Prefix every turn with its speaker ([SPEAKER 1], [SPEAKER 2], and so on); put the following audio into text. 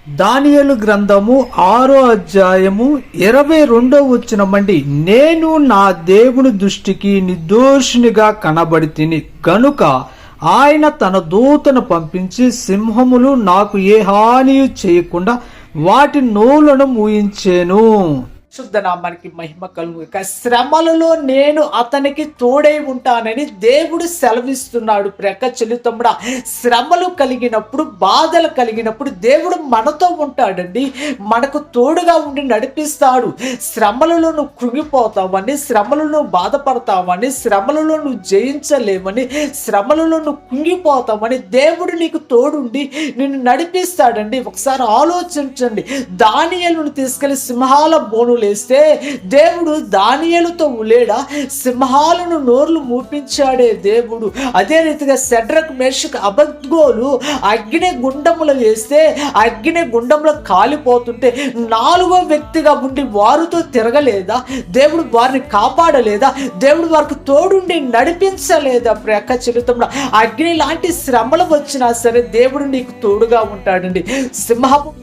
[SPEAKER 1] దానియేలు గ్రంథము 6వ అధ్యాయము 22వ వచనమండి. నేను నా దేవుని దృష్టికి నిర్దోషినిగా కనబడితిని గనుక ఆయన తన దూతను పంపించి సింహములు నాకు ఏ హాని చేయకుండా వాటి నోలను మూయించెను. శుద్ధ నామానికి మహిమ కలుగుగా. శ్రమలలో నేను అతనికి తోడై ఉంటానని దేవుడు సెలవిస్తున్నాడు. ప్రక్క చెల్లితమ్ముడా, శ్రమలు కలిగినప్పుడు, బాధలు కలిగినప్పుడు దేవుడు మనతో ఉంటాడండి. మనకు తోడుగా ఉండి నడిపిస్తాడు. శ్రమలలో నువ్వు కృంగిపోతావని, శ్రమలలో నువ్వు బాధపడతావని, శ్రమలలో నువ్వు జయించలేవని, శ్రమలలో నువ్వు కుంగిపోతావని దేవుడు నీకు తోడుండి నిన్ను నడిపిస్తాడండి. ఒకసారి ఆలోచించండి. దానియేలును తీసుకెళ్లి సింహాల బోను లేస్తే దేవుడు దానియేలుతో లేడా? సింహాలను నోర్లు మూపించాడే దేవుడు. అదే రీతిగా షడ్రక్ మేషక్ అబద్గోలు అగ్ని గుండములు వేస్తే అగ్ని గుండంలో కాలిపోతుంటే 4వ వ్యక్తిగా ఉండి వారితో తిరగలేదా? దేవుడు వారిని కాపాడలేదా? దేవుడు వారికి తోడుండి నడిపించలేదా? ప్రక్క చిరుతంలో అగ్ని లాంటి శ్రమలు వచ్చినా సరే దేవుడు నీకు తోడుగా ఉంటాడండి. సింహపు